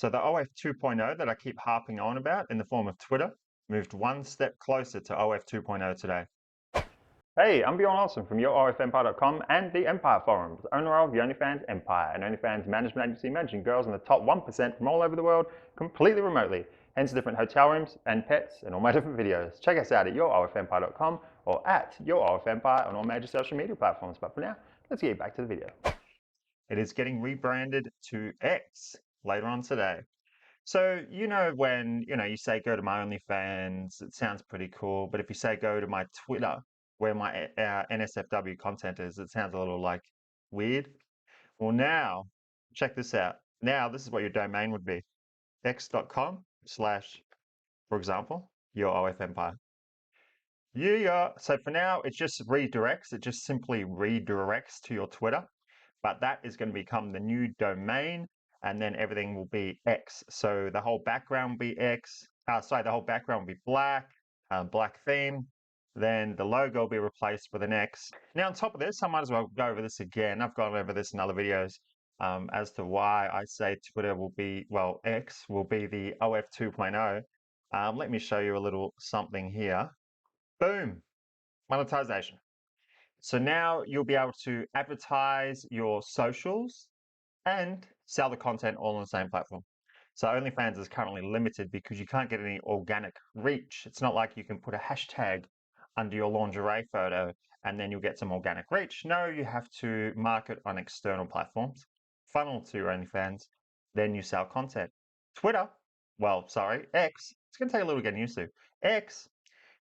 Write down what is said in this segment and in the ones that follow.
So the OF 2.0 that I keep harping on about in the form of Twitter moved one step closer to OF 2.0 today. Hey, I'm Bjorn Olsen from YourOFEmpire.com and the Empire Forums, owner of the OnlyFans Empire, an OnlyFans management agency managing girls in the top 1% from all over the world, completely remotely, hence different hotel rooms and pets and all my different videos. Check us out at YourOFEmpire.com or at YourOFEmpire on all major social media platforms. But for now, let's get back to the video. It is getting rebranded to X later on today. So, when, you say go to my OnlyFans, it sounds pretty cool. But if you say go to my Twitter, where my NSFW content is, it sounds a little like weird. Well, now, check this out. Now, this is what your domain would be. x.com/ for example, your OF Empire. Yeah. So for now, it just redirects. It just simply redirects to your Twitter. But that is going to become the new domain, and then everything will be X. So the whole background will be X. The whole background will be black, black theme. Then the logo will be replaced with an X. Now, on top of this, I might as well go over this again. I've gone over this in other videos as to why I say Twitter will be, well, X will be the OF 2.0. Let me show you a little something here. Boom, monetization. So now you'll be able to advertise your socials and sell the content all on the same platform. So OnlyFans is currently limited because you can't get any organic reach. It's not like you can put a hashtag under your lingerie photo and then you'll get some organic reach. No, you have to market on external platforms, funnel to your OnlyFans, then you sell content. Twitter, X, it's going to take a little getting used to. X,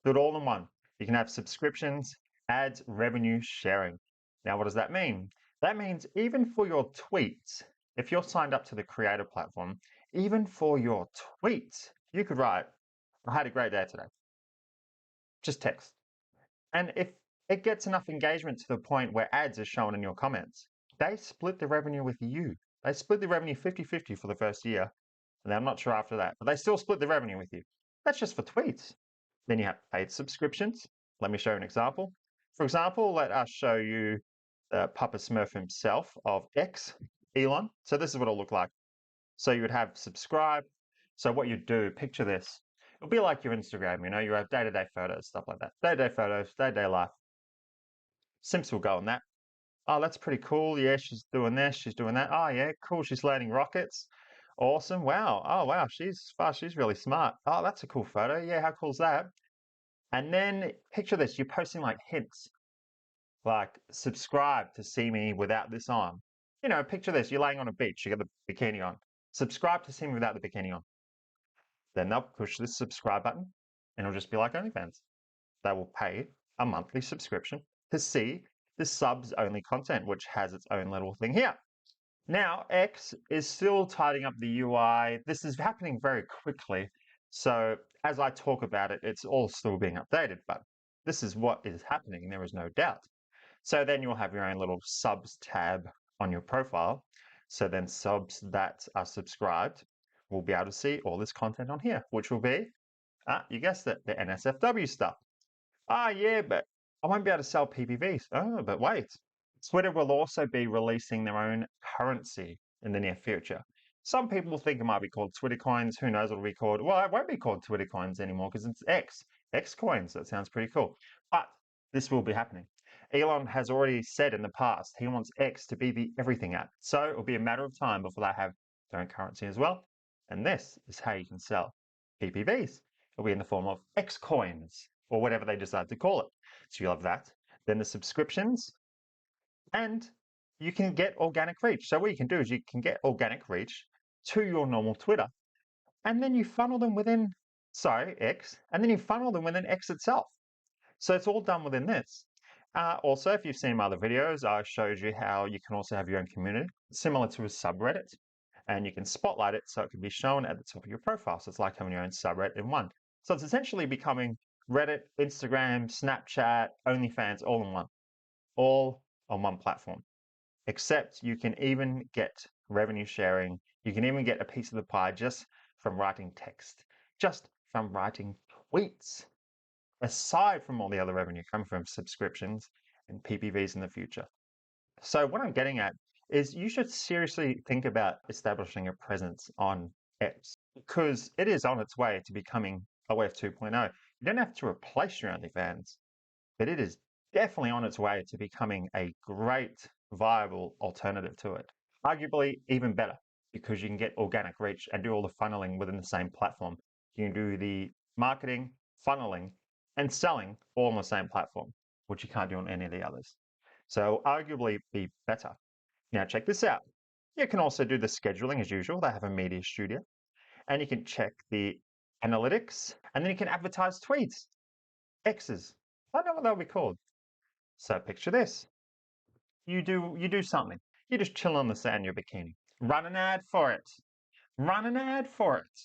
do it all in one. You can have subscriptions, ads, revenue sharing. Now, what does that mean? That means even for your tweets, if you're signed up to the creator platform, even for your tweets, you could write, I had a great day today. Just text. And if it gets enough engagement to the point where ads are shown in your comments, they split the revenue with you. They split the revenue 50-50 for the first year. And I'm not sure after that, but they still split the revenue with you. That's just for tweets. Then you have paid subscriptions. Let me show you an example. For example, let us show you Papa Smurf himself of X, Elon. So this is what it'll look like. So you would have subscribe. So what you do, picture this. It'll be like your Instagram, you have day-to-day photos, stuff like that. Day-to-day photos, day-to-day life. Simps will go on that. Oh, that's pretty cool. Yeah, she's doing this, she's doing that. Oh, yeah, cool. She's landing rockets. Awesome. Wow. Oh, wow. She's fast. She's really smart. Oh, that's a cool photo. Yeah, how cool is that? And then picture this. You're posting like hints, like subscribe to see me without this on. Picture this. You're laying on a beach. You got the bikini on. Subscribe to see me without the bikini on. Then they'll push this subscribe button and it'll just be like OnlyFans. They will pay a monthly subscription to see the subs only content, which has its own little thing here. Now, X is still tidying up the UI. This is happening very quickly. So as I talk about it, it's all still being updated, but this is what is happening. There is no doubt. So then you'll have your own little subs tab on your profile. So then subs that are subscribed will be able to see all this content on here, which will be, you guessed it, the NSFW stuff. Yeah, but I won't be able to sell PPVs. Oh, but wait. Twitter will also be releasing their own currency in the near future. Some people think it might be called Twitter coins. Who knows what it'll be called? Well, it won't be called Twitter coins anymore because it's X coins. That sounds pretty cool. But this will be happening. Elon has already said in the past he wants X to be the everything app. So it'll be a matter of time before they have their own currency as well. And this is how you can sell PPVs. It'll be in the form of X coins or whatever they decide to call it. So you'll have that. Then the subscriptions, and you can get organic reach. So what you can do is you can get organic reach to your normal Twitter, and then you funnel them within, X, and then you funnel them within X itself. So it's all done within this. Also, if you've seen my other videos, I showed you how you can also have your own community, similar to a subreddit, and you can spotlight it so it can be shown at the top of your profile. So it's like having your own subreddit in one. So it's essentially becoming Reddit, Instagram, Snapchat, OnlyFans, all in one, all on one platform. Except you can even get revenue sharing. You can even get a piece of the pie just from writing text, just from writing tweets, aside from all the other revenue coming from subscriptions and PPVs in the future. So what I'm getting at is you should seriously think about establishing a presence on X, because it is on its way to becoming OF 2.0. You don't have to replace your OnlyFans, but it is definitely on its way to becoming a great, viable alternative to it. Arguably even better, because you can get organic reach and do all the funneling within the same platform. You can do the marketing, funneling, and selling all on the same platform, which you can't do on any of the others. So arguably be better. Now check this out. You can also do the scheduling as usual. They have a media studio, and you can check the analytics, and then you can advertise tweets, X's. I don't know what they'll be called. So picture this. You do something. You just chill on the sand in your bikini. Run an ad for it. Run an ad for it.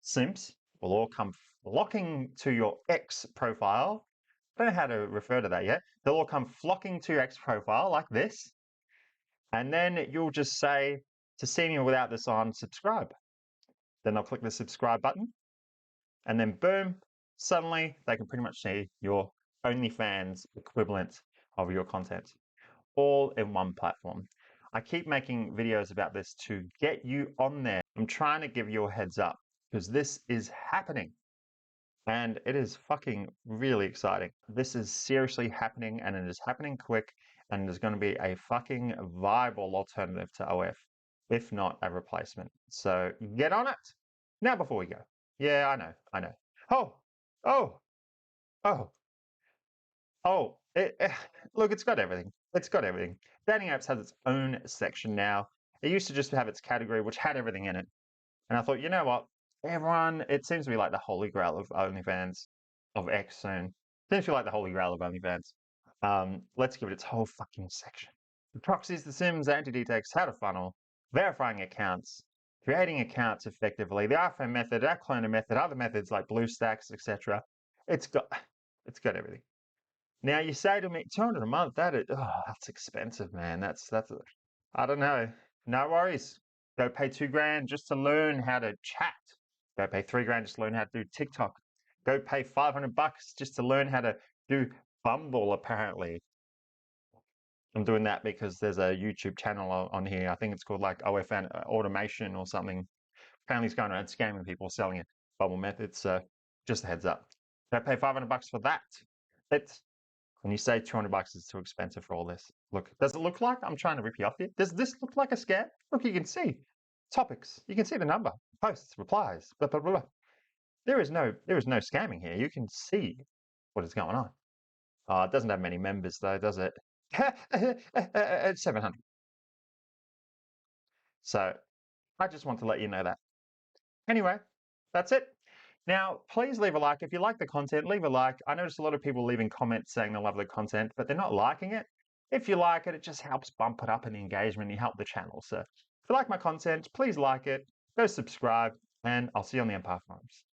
Simps will all come flocking to your X profile. I don't know how to refer to that yet. They'll all come flocking to your X profile like this. And then you'll just say, to see me without this on, subscribe. Then they'll click the subscribe button. And then boom, suddenly they can pretty much see your OnlyFans equivalent of your content, all in one platform. I keep making videos about this to get you on there. I'm trying to give you a heads up because this is happening and it is fucking really exciting. This is seriously happening and it is happening quick and there's going to be a fucking viable alternative to OF, if not a replacement. So get on it. Now before we go. Yeah, I know. Oh, oh, oh, oh, look, it's got everything. It's got everything. Dating apps has its own section now. It used to just have its category, which had everything in it. And I thought, you know what? Everyone, it seems to be like the holy grail of OnlyFans, of X soon. Seems to be like the holy grail of OnlyFans. Let's give it its whole fucking section. The proxies, the sims, the anti-detects, how to funnel, verifying accounts, creating accounts effectively, the iPhone method, our cloner method, other methods like BlueStacks, etc. It's got everything. Now you say to me, 200 a month, that's expensive, man. I don't know. No worries. Go pay $2,000 just to learn how to chat. Go pay $3,000 just to learn how to do TikTok. Go pay $500 just to learn how to do Bumble, apparently. I'm doing that because there's a YouTube channel on here. I think it's called like OFN Automation or something. Apparently it's going around scamming people selling it. Bumble methods. So just a heads up. Go pay $500 for that. When you say $200 is too expensive for all this. Look, does it look like I'm trying to rip you off here? Does this look like a scam? Look, you can see topics. You can see the number, posts, replies, blah, blah, blah, blah. There is no scamming here. You can see what is going on. It doesn't have many members though, does it? 700. So I just want to let you know that. Anyway, that's it. Now, please leave a like. If you like the content, leave a like. I notice a lot of people leaving comments saying they love the content, but they're not liking it. If you like it, it just helps bump it up in the engagement. You help the channel. So if you like my content, please like it, go subscribe, and I'll see you on the Empire Forums.